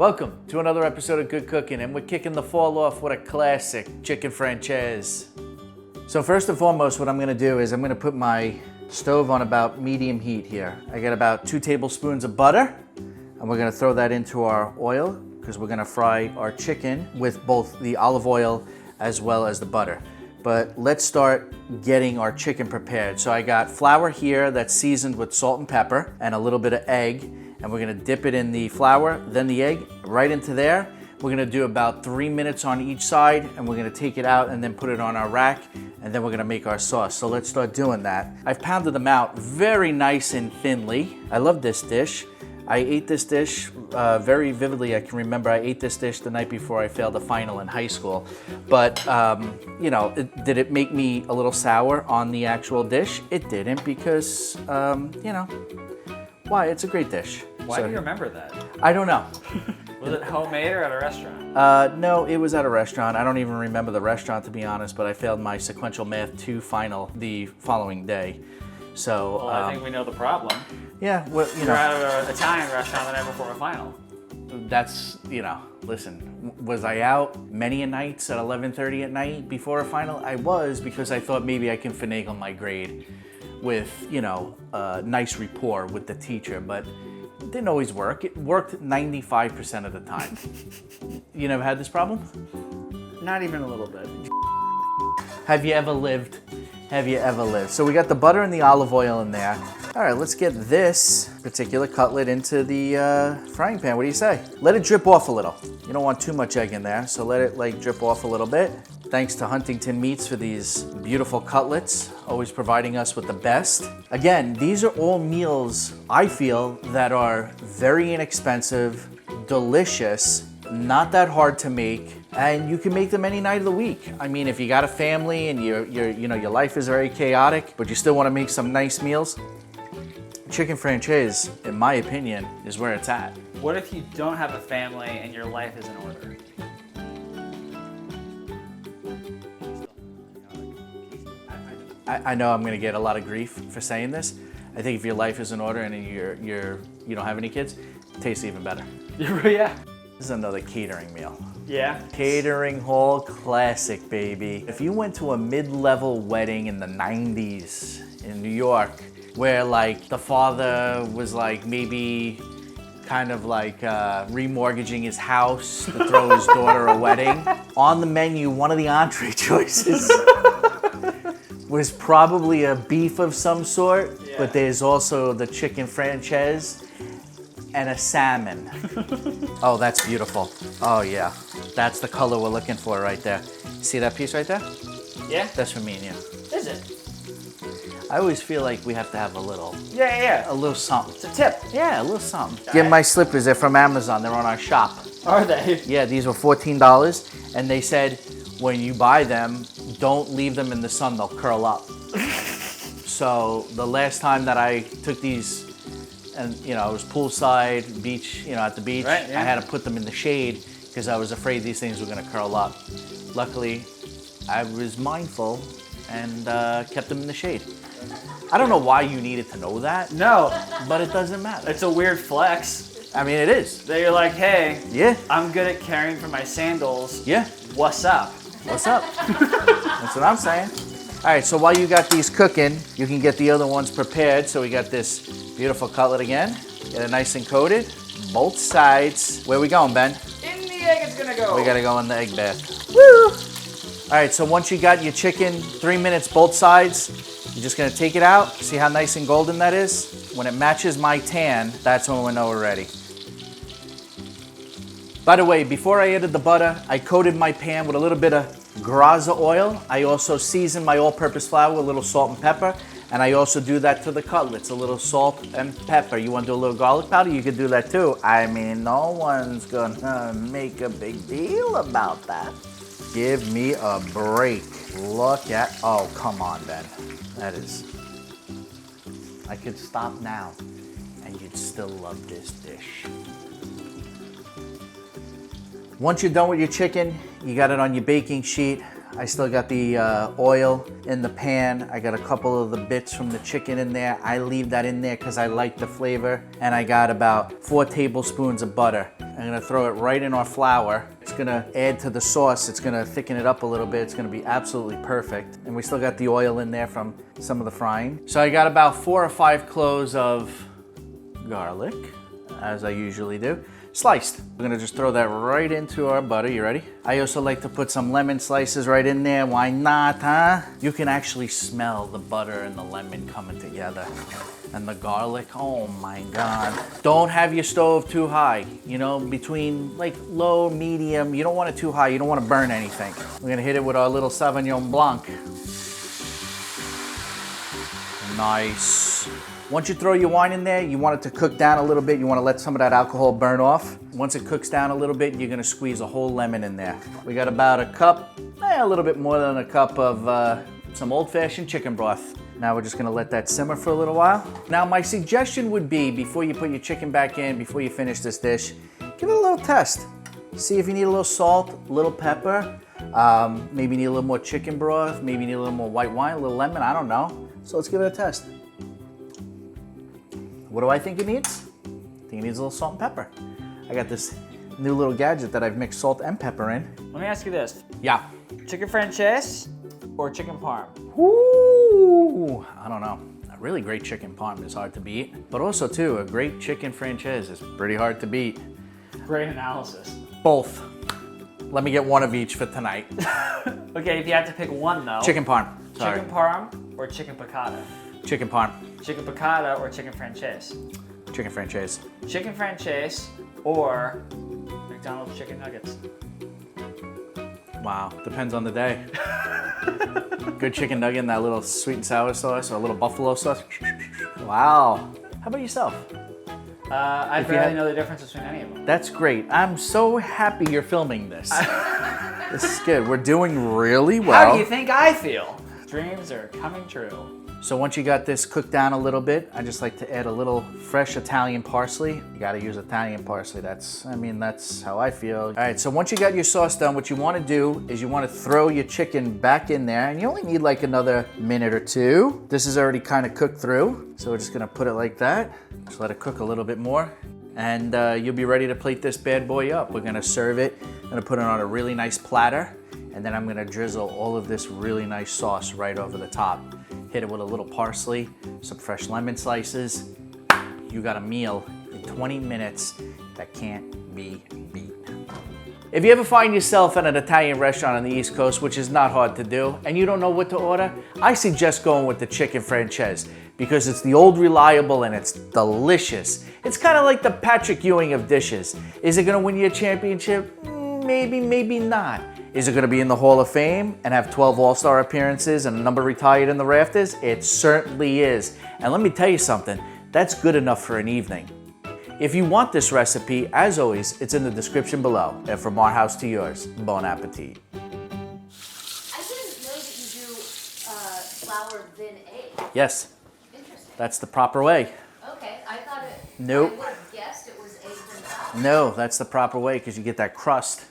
Welcome to another episode of Good Cooking, and we're kicking the fall off with a classic Chicken Francese. So first and foremost, what I'm gonna do is I'm gonna put my stove on about medium heat here. I got about 2 tablespoons of butter, and we're gonna throw that into our oil because we're gonna fry our chicken with both the olive oil as well as the butter. But let's start getting our chicken prepared. So I got flour here that's seasoned with salt and pepper and a little bit of egg. And we're gonna dip it in the flour, then the egg, right into there. We're gonna do about 3 minutes on each side, and we're gonna take it out and then put it on our rack, and then we're gonna make our sauce. So let's start doing that. I've pounded them out very nice and thinly. I love this dish. I ate this dish very vividly. I can remember I ate this dish the night before I failed the final in high school. But, you know, did it make me a little sour on the actual dish? It didn't because, you know, why? It's a great dish. Why do you remember that? I don't know. Was it homemade or at a restaurant? No, it was at a restaurant. I don't even remember the restaurant, to be honest, but I failed my sequential math 2 final the following day. So, well, I think we know the problem. Yeah, well, you You're know. at an Italian restaurant the night before a final. That's, you know, listen, was I out many a nights at 11:30 at night before a final? I was, because I thought maybe I can finagle my grade with, you know, nice rapport with the teacher, but it didn't always work. It worked 95% of the time. You never had this problem? Not even a little bit. Have you ever lived? Have you ever lived? So we got the butter and the olive oil in there. All right, let's get this particular cutlet into the frying pan. What do you say? Let it drip off a little. You don't want too much egg in there, so let it like drip off a little bit. Thanks to Huntington Meats for these beautiful cutlets, always providing us with the best. Again, these are all meals I feel that are very inexpensive, delicious, not that hard to make, and you can make them any night of the week. I mean, if you got a family and your life is very chaotic, but you still want to make some nice meals, Chicken Francese, in my opinion, is where it's at. What if you don't have a family and your life is in order? I know I'm going to get a lot of grief for saying this. I think if your life is in order and you don't have any kids, it tastes even better. Yeah. This is another catering meal. Yeah. Catering hall classic, baby. If you went to a mid-level wedding in the 90s in New York, where like the father was like maybe kind of like remortgaging his house to throw his daughter a wedding, on the menu, one of the entree choices was probably a beef of some sort, yeah. But there's also the chicken Francese and a salmon. Oh, that's beautiful. Oh yeah, that's the color we're looking for right there. See that piece right there? Yeah. That's for me and you. Is it? I always feel like we have to have a little. Yeah. A little something. It's a tip. Yeah, a little something. Get my slippers, they're from Amazon, they're on our shop. Are they? Yeah, these were $14, and they said when you buy them, don't leave them in the sun, they'll curl up. So the last time that I took these, and you know, it was poolside, beach, you know, at the beach, right, yeah. I had to put them in the shade because I was afraid these things were gonna curl up. Luckily, I was mindful and kept them in the shade. I don't know why you needed to know that. No. But it doesn't matter. It's a weird flex. I mean, it is. That you're like, hey, yeah, I'm good at caring for my sandals. Yeah. What's up? What's up? That's what I'm saying. All right, so while you got these cooking, you can get the other ones prepared. So we got this beautiful cutlet again. Get it nice and coated. Both sides. Where we going, Ben? In the egg it's gonna go. We gotta go in the egg bath. Woo! All right, so once you got your chicken, 3 minutes both sides, you're just gonna take it out. See how nice and golden that is? When it matches my tan, that's when we know we're ready. By the way, before I added the butter, I coated my pan with a little bit of Graza oil. I also seasoned my all-purpose flour with a little salt and pepper, and I also do that to the cutlets, a little salt and pepper. You want to do a little garlic powder? You could do that too. I mean, no one's gonna make a big deal about that. Give me a break. Look at, oh, come on, Ben. That is, I could stop now, and you'd still love this dish. Once you're done with your chicken, you got it on your baking sheet. I still got the oil in the pan. I got a couple of the bits from the chicken in there. I leave that in there because I like the flavor. And I got about 4 tablespoons of butter. I'm gonna throw it right in our flour. It's gonna add to the sauce. It's gonna thicken it up a little bit. It's gonna be absolutely perfect. And we still got the oil in there from some of the frying. So I got about 4 or 5 cloves of garlic, as I usually do, sliced. We're gonna just throw that right into our butter. You ready? I also like to put some lemon slices right in there. Why not, huh? You can actually smell the butter and the lemon coming together. And the garlic, oh my God. Don't have your stove too high. You know, between like low, medium. You don't want it too high. You don't want to burn anything. We're gonna hit it with our little Sauvignon Blanc. Nice. Once you throw your wine in there, you want it to cook down a little bit. You want to let some of that alcohol burn off. Once it cooks down a little bit, you're gonna squeeze a whole lemon in there. We got about a cup, a little bit more than a cup of some old-fashioned chicken broth. Now we're just gonna let that simmer for a little while. Now my suggestion would be, before you put your chicken back in, before you finish this dish, give it a little test. See if you need a little salt, a little pepper, maybe need a little more chicken broth, maybe need a little more white wine, a little lemon, I don't know. So let's give it a test. What do I think it needs? I think it needs a little salt and pepper. I got this new little gadget that I've mixed salt and pepper in. Let me ask you this. Yeah. Chicken Francese or chicken parm? Ooh, I don't know. A really great chicken parm is hard to beat, but also too, a great chicken Francese is pretty hard to beat. Great analysis. Both. Let me get one of each for tonight. Okay, if you had to pick one though. Chicken parm. Sorry. Chicken parm or chicken piccata? Chicken parm. Chicken piccata or chicken Francese? Chicken Francese. Chicken Francese or McDonald's chicken nuggets? Wow, depends on the day. Good chicken nugget and that little sweet and sour sauce or a little buffalo sauce. Wow. How about yourself? I barely know the difference between any of them. That's great. I'm so happy you're filming this. This is good. We're doing really well. How do you think I feel? Dreams are coming true. So once you got this cooked down a little bit, I just like to add a little fresh Italian parsley. You gotta use Italian parsley. That's how I feel. All right, so once you got your sauce done, what you wanna do is you wanna throw your chicken back in there, and you only need like another minute or two. This is already kind of cooked through, so we're just gonna put it like that. Just let it cook a little bit more, and you'll be ready to plate this bad boy up. We're gonna serve it. I'm gonna put it on a really nice platter, and then I'm gonna drizzle all of this really nice sauce right over the top. Hit it with a little parsley, some fresh lemon slices. You got a meal in 20 minutes that can't be beat. If you ever find yourself at an Italian restaurant on the East Coast, which is not hard to do, and you don't know what to order, I suggest going with the Chicken Francese because it's the old reliable and it's delicious. It's kind of like the Patrick Ewing of dishes. Is it gonna win you a championship? Maybe, maybe not. Is it going to be in the Hall of Fame and have 12 All-Star appearances and a number retired in the rafters? It certainly is. And let me tell you something, that's good enough for an evening. If you want this recipe, as always, it's in the description below. And from our house to yours, bon appetit. I didn't know that you do flour then egg. Yes, Interesting. that's the proper way. Okay, I thought it. Nope. I would have guessed it was egg then flour. No, that's the proper way because you get that crust.